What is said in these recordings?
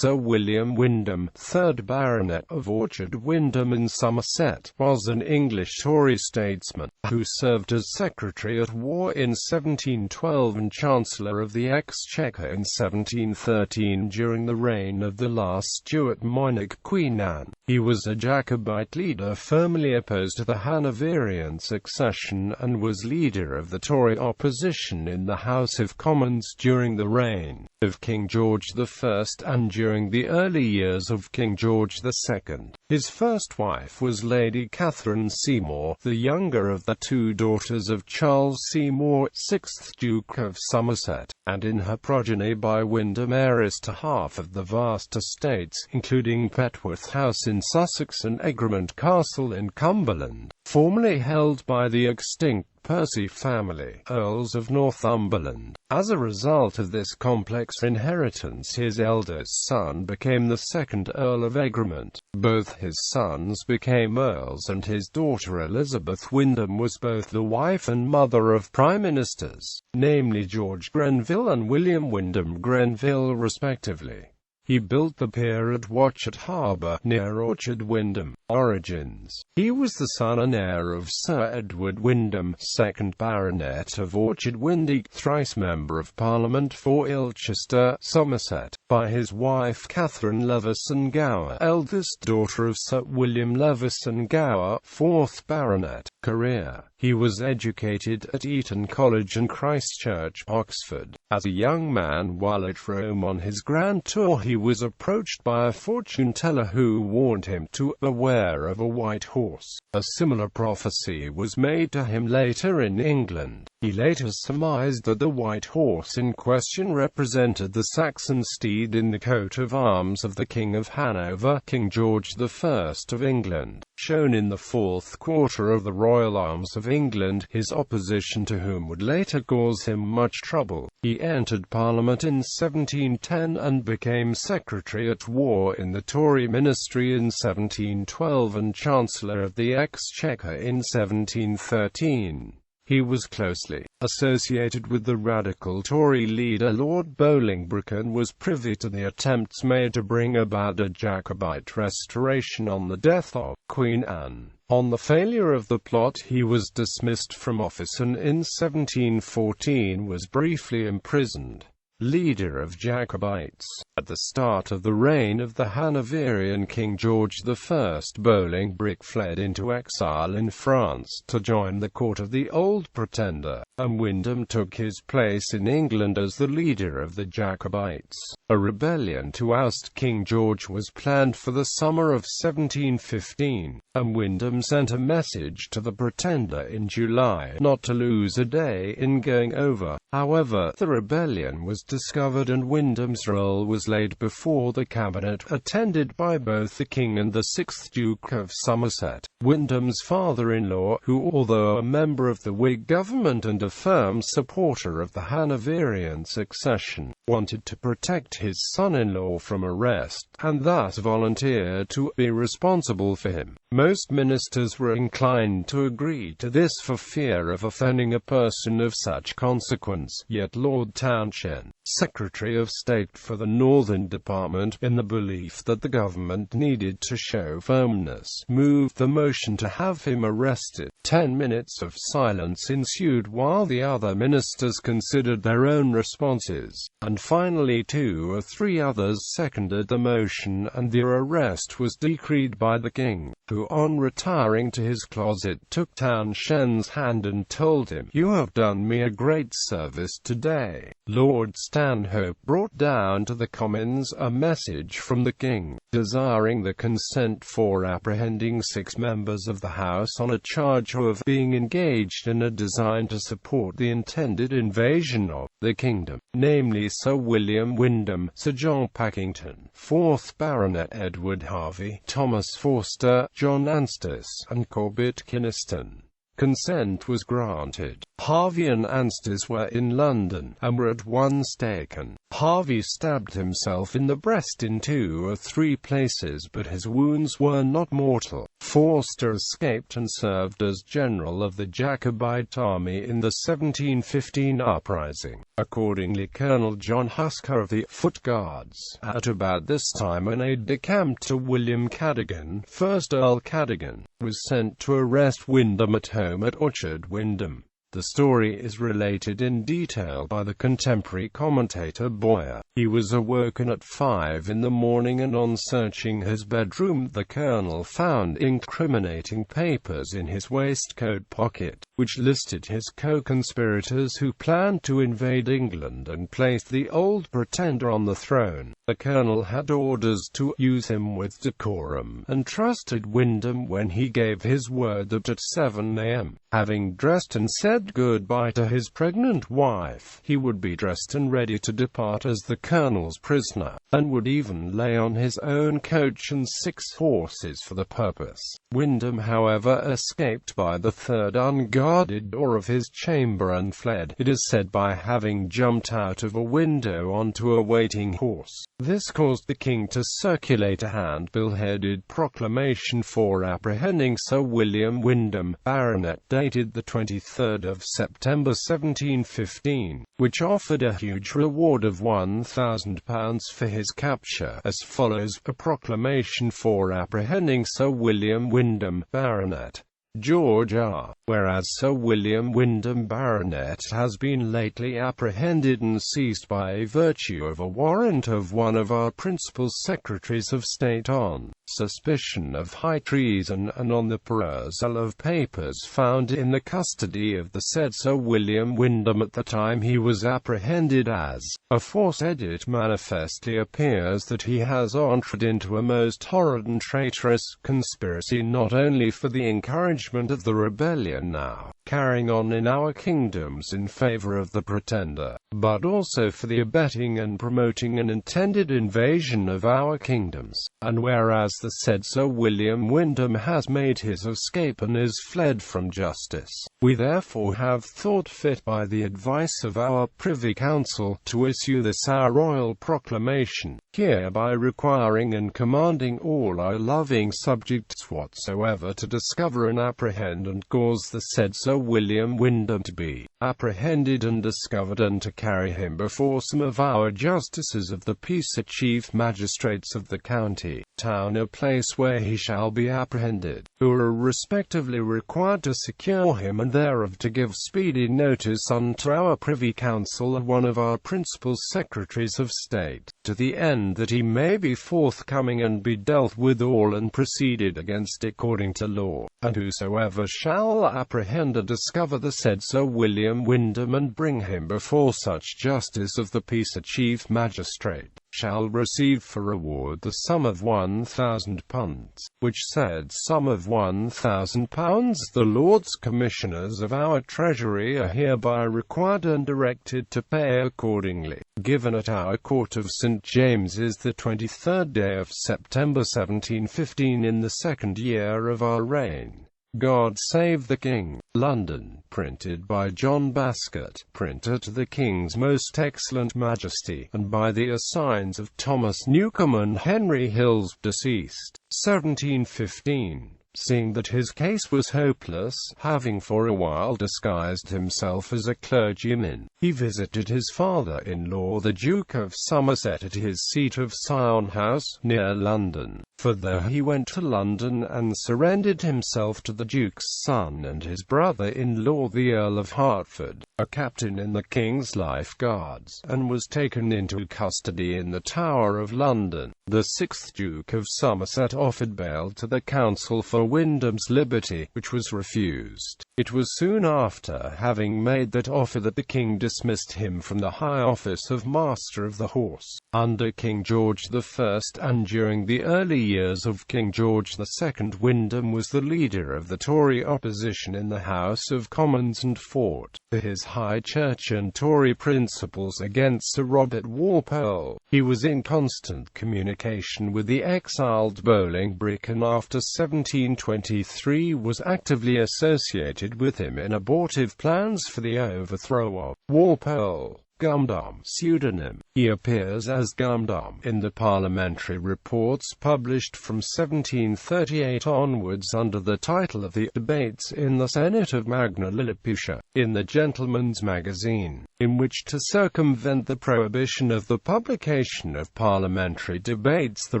Sir William Wyndham, 3rd Baronet of Orchard Wyndham in Somerset, was an English Tory statesman, who served as Secretary at War in 1712 and Chancellor of the Exchequer in 1713 during the reign of the last Stuart monarch Queen Anne. He was a Jacobite leader firmly opposed to the Hanoverian succession, and was leader of the Tory opposition in the House of Commons during the reign of King George I and during the early years of King George II. His first wife was Lady Catherine Seymour, the younger of the two daughters of Charles Seymour, 6th Duke of Somerset, and in her progeny by Wyndham, heiress to half of the vast estates, including Petworth House in Sussex and Egremont Castle in Cumberland, formerly held by the extinct Percy family, Earls of Northumberland. As a result of this complex inheritance, his eldest son became the second Earl of Egremont. Both his sons became earls, and his daughter Elizabeth Wyndham was both the wife and mother of prime ministers, namely George Grenville and William Wyndham Grenville respectively. He built the pier at Watchet Harbour, near Orchard Wyndham. Origins. He was the son and heir of Sir Edward Wyndham, 2nd Baronet of Orchard Wyndham, thrice Member of Parliament for Ilchester, Somerset, by his wife Catherine Leveson Gower, eldest daughter of Sir William Leveson Gower, 4th Baronet. Career. He was educated at Eton College and Christ Church, Oxford. As a young man, while at Rome on his grand tour, he was approached by a fortune teller who warned him to beware of a white horse. A similar prophecy was made to him later in England. He later surmised that the white horse in question represented the Saxon steed in the coat of arms of the King of Hanover, King George I of England, shown in the fourth quarter of the Royal Arms of England, his opposition to whom would later cause him much trouble. He entered Parliament in 1710 and became Secretary at War in the Tory ministry in 1712 and Chancellor of the Exchequer in 1713. He was closely associated with the radical Tory leader Lord Bolingbroke and was privy to the attempts made to bring about a Jacobite restoration on the death of Queen Anne. On the failure of the plot, he was dismissed from office and in 1714 was briefly imprisoned. Leader of Jacobites. At the start of the reign of the Hanoverian King George I, Bolingbroke fled into exile in France to join the court of the Old Pretender, and Wyndham took his place in England as the leader of the Jacobites. A rebellion to oust King George was planned for the summer of 1715, and Wyndham sent a message to the Pretender in July not to lose a day in going over. However, the rebellion was discovered and Wyndham's role was laid before the cabinet, attended by both the king and the 6th Duke of Somerset. Wyndham's father-in-law, who, although a member of the Whig government and a firm supporter of the Hanoverian succession, wanted to protect his son-in-law from arrest, and thus volunteered to be responsible for him. Most ministers were inclined to agree to this for fear of offending a person of such consequence, yet Lord Townshend, Secretary of State for the Northern Department, in the belief that the government needed to show firmness, moved the motion to have him arrested. 10 minutes of silence ensued while the other ministers considered their own responses, and finally 2 or 3 others seconded the motion, and their arrest was decreed by the king, who, on retiring to his closet, took Townshend's hand and told him, "You have done me a great service today." Lord Stanhope brought down to the Commons a message from the king, desiring the consent for apprehending 6 members of the House on a charge of being engaged in a design to support the intended invasion of the kingdom, namely Sir William Wyndham, Sir John Pakington, 4th Baronet, Edward Harvey, Thomas Forster, John Anstice, and Corbett Kynaston. Consent was granted. Harvey and Anstice were in London, and were at once taken. Harvey stabbed himself in the breast in 2 or 3 places, but his wounds were not mortal. Forster escaped and served as general of the Jacobite army in the 1715 uprising. Accordingly, Colonel John Husker of the Foot Guards, at about this time an aide-de-camp to William Cadogan, 1st Earl Cadogan, was sent to arrest Wyndham at home at Orchard Wyndham. The story is related in detail by the contemporary commentator Boyer. He was awoken at 5 in the morning, and on searching his bedroom the colonel found incriminating papers in his waistcoat pocket, which listed his co-conspirators who planned to invade England and place the old Pretender on the throne. The colonel had orders to use him with decorum, and trusted Wyndham when he gave his word that at 7 a.m., having dressed and said goodbye to his pregnant wife, he would be dressed and ready to depart as the colonel's prisoner, and would even lay on his own coach and 6 horses for the purpose. Wyndham, however, escaped by the 3rd unguarded door of his chamber and fled, it is said, by having jumped out of a window onto a waiting horse. This caused the king to circulate a handbill headed Proclamation for apprehending Sir William Wyndham, Baronet, dated the 23rd of September 1715, which offered a huge reward of £1,000 for his capture, as follows: a proclamation for apprehending Sir William Wyndham, Baronet, George R. Whereas Sir William Wyndham, Baronet, has been lately apprehended and seized by virtue of a warrant of one of our principal secretaries of state on suspicion of high treason, and on the perusal of papers found in the custody of the said Sir William Wyndham at the time he was apprehended, as aforesaid, it manifestly appears that he has entered into a most horrid and traitorous conspiracy, not only for the encouragement of the rebellion now carrying on in our kingdoms in favour of the Pretender, but also for the abetting and promoting an intended invasion of our kingdoms. And whereas the said Sir William Wyndham has made his escape and is fled from justice, we therefore have thought fit, by the advice of our Privy Council, to issue this our royal proclamation, hereby requiring and commanding all our loving subjects whatsoever to discover and apprehend and cause the said Sir William Wyndham to be apprehended and discovered, and to carry him before some of our justices of the peace, or chief magistrates of the county, town, or place where he shall be apprehended, who are respectively required to secure him, and thereof to give speedy notice unto our Privy Council and one of our principal secretaries of state, to the end that he may be forthcoming and be dealt withal and proceeded against according to law. And whosoever shall apprehend and discover the said Sir William Wyndham and bring him before such justice of the peace, a chief magistrate, shall receive for reward the sum of £1,000, which said sum of £1,000 the Lords Commissioners of our Treasury are hereby required and directed to pay accordingly. Given at our Court of St. James's the 23rd day of September 1715 in the 2nd year of our reign. God Save the King. London, printed by John Basket, printer to the King's Most Excellent Majesty, and by the assigns of Thomas Newcombe and Henry Hills, deceased, 1715. Seeing that his case was hopeless, having for a while disguised himself as a clergyman, he visited his father-in-law the Duke of Somerset at his seat of Sion House, near London. For there he went to London and surrendered himself to the Duke's son and his brother-in-law the Earl of Hertford, a captain in the King's Life Guards, and was taken into custody in the Tower of London. The 6th Duke of Somerset offered bail to the Council for Wyndham's liberty, which was refused. It was soon after having made that offer that the King dismissed him from the high office of Master of the Horse. Under King George I and during the early years of King George II, Wyndham was the leader of the Tory opposition in the House of Commons and fought for his High Church and Tory principles against Sir Robert Walpole. He was in constant communication with the exiled Bolingbroke, and after 1723 was actively associated sided with him in abortive plans for the overthrow of Walpole. Gumdam pseudonym. He appears as Gumdam in the parliamentary reports published from 1738 onwards under the title of The Debates in the Senate of Magna Lilliputian, in the Gentleman's Magazine, in which, to circumvent the prohibition of the publication of parliamentary debates, the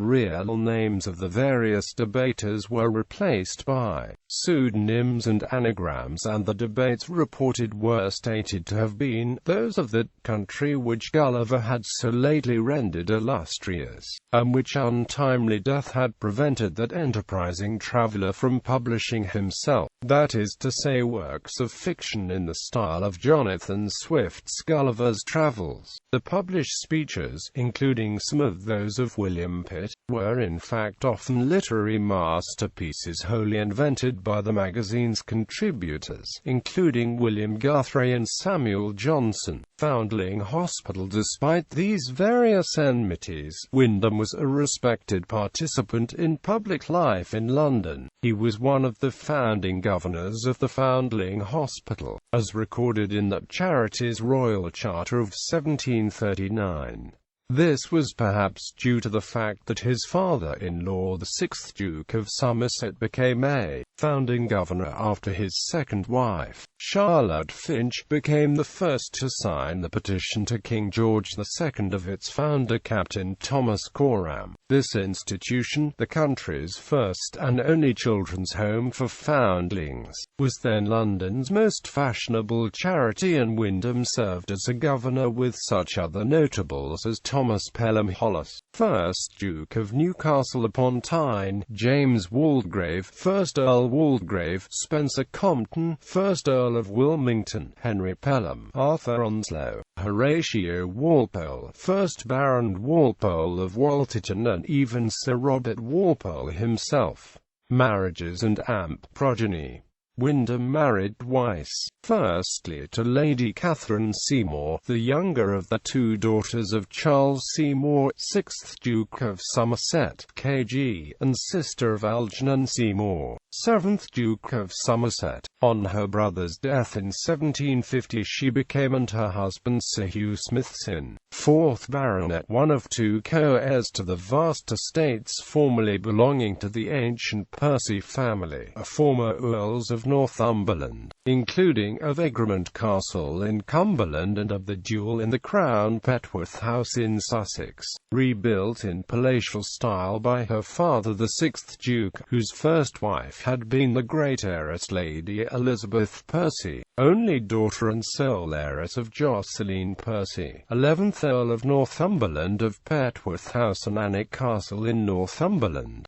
real names of the various debaters were replaced by pseudonyms and anagrams, and the debates reported were stated to have been those of the country which Gulliver had so lately rendered illustrious, and which untimely death had prevented that enterprising traveller from publishing himself, that is to say, works of fiction in the style of Jonathan Swift's Gulliver's Travels. The published speeches, including some of those of William Pitt, were in fact often literary masterpieces wholly invented by the magazine's contributors, including William Guthrie and Samuel Johnson. Foundling Hospital. Despite these various enmities, Wyndham was a respected participant in public life in London. He was one of the founding governors of the Foundling Hospital, as recorded in that charity's Royal Charter of 1739. This was perhaps due to the fact that his father-in-law, the 6th Duke of Somerset, became a founding governor after his second wife, Charlotte Finch, became the first to sign the petition to King George II of its founder, Captain Thomas Coram. This institution, the country's first and only children's home for foundlings, was then London's most fashionable charity, and Wyndham served as a governor with such other notables as Thomas Pelham Hollis, 1st Duke of Newcastle upon Tyne, James Waldegrave, 1st Earl Waldegrave, Spencer Compton, 1st Earl of Wilmington, Henry Pelham, Arthur Onslow, Horatio Walpole, 1st Baron Walpole of Walterton, and even Sir Robert Walpole himself. Marriages and Amp Progeny. Wyndham married twice. Firstly to Lady Catherine Seymour, the younger of the two daughters of Charles Seymour, 6th Duke of Somerset, K.G., and sister of Algernon Seymour, 7th Duke of Somerset. On her brother's death in 1750 she became and her husband Sir Hugh Smithson, 4th Baronet, one of two co-heirs to the vast estates formerly belonging to the ancient Percy family, former Earls of Northumberland, including of Egremont Castle in Cumberland and of the Duel in the Crown Petworth House in Sussex, rebuilt in palatial style by her father the 6th Duke, whose first wife had been the great heiress Lady Elizabeth Percy, only daughter and sole heiress of Jocelyn Percy, 11th Earl of Northumberland of Petworth House and Alnwick Castle in Northumberland.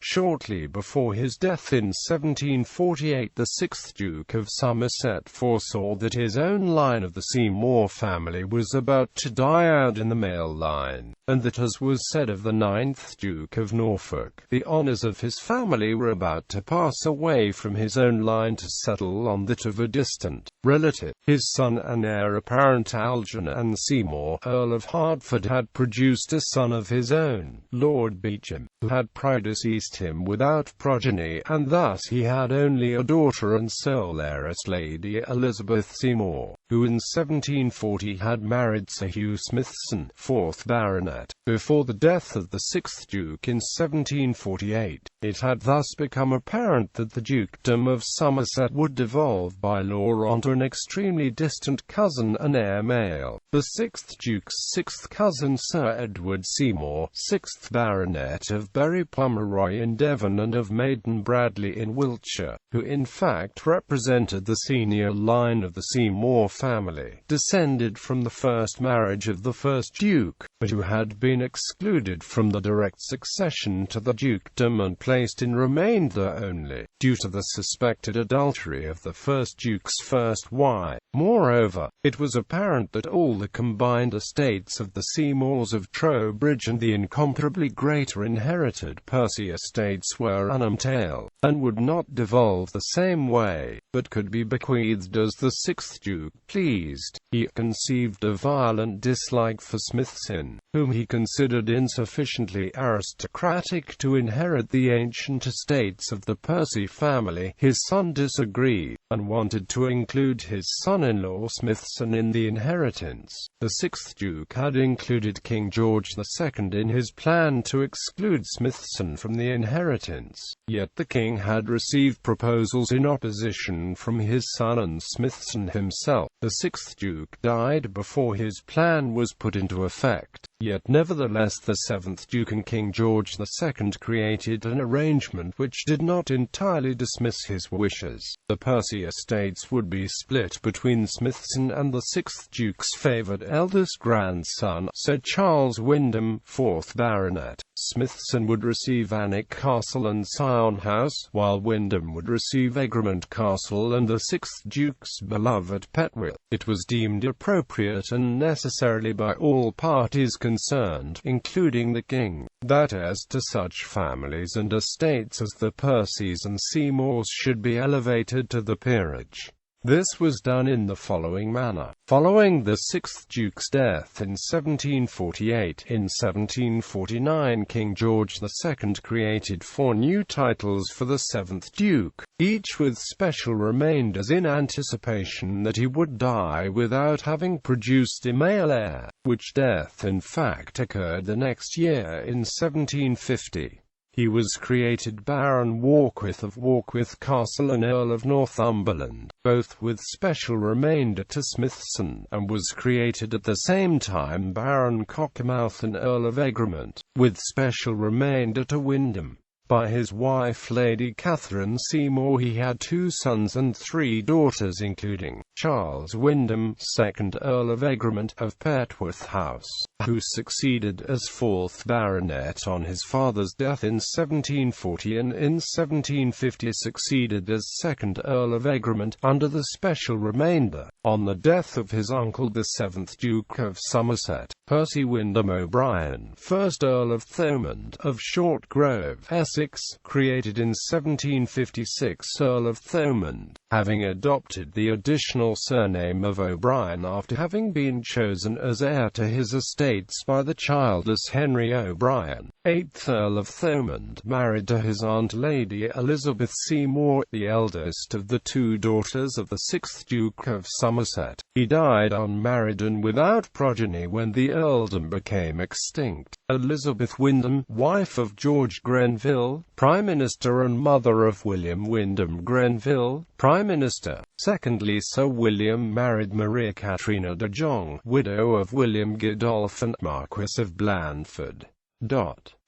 Shortly before his death in 1748, the 6th Duke of Somerset foresaw that his own line of the Seymour family was about to die out in the male line, and that, as was said of the 9th Duke of Norfolk, the honours of his family were about to pass away from his own line to settle on that of a distant relative. His son and heir apparent Algernon Seymour, Earl of Hertford, had produced a son of his own, Lord Beauchamp, who had predeceased him without progeny, and thus he had only a daughter and sole heiress, Lady Elizabeth Seymour, who in 1740 had married Sir Hugh Smithson, 4th Baronet. Before the death of the 6th Duke in 1748, it had thus become apparent that the Dukedom of Somerset would devolve by law onto an extremely distant cousin and heir male, the 6th Duke's 6th cousin Sir Edward Seymour, 6th Baronet of Bury Pomeroy in Devon and of Maiden Bradley in Wiltshire, who in fact represented the senior line of the Seymour family, descended from the first marriage of the 1st Duke, but who had been excluded from the direct succession to the dukedom and placed in remainder only, due to the suspected adultery of the 1st Duke's first wife. Moreover, it was apparent that all the combined estates of the Seymours of Trowbridge and the incomparably greater inherited Percy estates were unentailed, and would not devolve the same way, but could be bequeathed as the 6th Duke pleased. He conceived a violent dislike for Smithson, whom he considered insufficiently aristocratic to inherit the ancient estates of the Percy family. His son disagreed, and wanted to include his son-in-law Smithson in the inheritance. The sixth Duke had included King George II in his plan to exclude Smithson from the inheritance, yet the king had received proposals in opposition from his son and Smithson himself. The sixth Duke died before his plan was put into effect, yet nevertheless the seventh Duke and King George II created an arrangement which did not entirely dismiss his wishes. The Percy estates would be split between Smithson and the sixth Duke's favoured eldest grandson, Sir Charles Wyndham, 4th Baronet. Smithson would receive Alnwick Castle and Sion House, while Wyndham would receive Egremont Castle and the sixth Duke's beloved Petworth. It was deemed appropriate and necessarily by all parties concerned, including the king, that heirs to such families and estates as the Percys and Seymours should be elevated to the peerage. This was done in the following manner. Following the sixth Duke's death in 1748, in 1749 King George II created 4 new titles for the seventh Duke, each with special remainders in anticipation that he would die without having produced a male heir, which death in fact occurred the next year in 1750. He was created Baron Warkworth of Warkworth Castle and Earl of Northumberland, both with special remainder to Smithson, and was created at the same time Baron Cockermouth and Earl of Egremont, with special remainder to Wyndham. By his wife Lady Catherine Seymour he had 2 sons and 3 daughters, including Charles Wyndham, 2nd Earl of Egremont of Petworth House, who succeeded as 4th Baronet on his father's death in 1740 and in 1750 succeeded as 2nd Earl of Egremont under the special remainder, on the death of his uncle the 7th Duke of Somerset. Percy Wyndham O'Brien, 1st Earl of Thomond of Short Grove, Essex, created in 1756 Earl of Thomond, having adopted the additional surname of O'Brien after having been chosen as heir to his estates by the childless Henry O'Brien. 8th Earl of Thomond, married to his aunt Lady Elizabeth Seymour, the eldest of the 2 daughters of the 6th Duke of Somerset. He died unmarried and without progeny when the earldom became extinct. Elizabeth Wyndham, wife of George Grenville, Prime Minister and mother of William Wyndham Grenville, Prime Minister. Secondly, Sir William married Maria Katrina de Jong, widow of William Godolphin, Marquess of Blandford.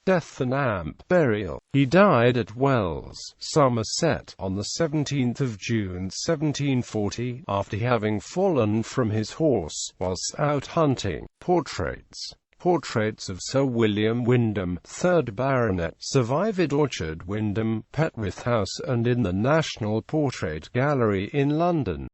Death and Amp burial. He died at Wells, Somerset, on the 17th of June 1740, after having fallen from his horse whilst out hunting. Portraits of Sir William Wyndham, 3rd Baronet, survive at Orchard Wyndham, Petworth House and in the National Portrait Gallery in London.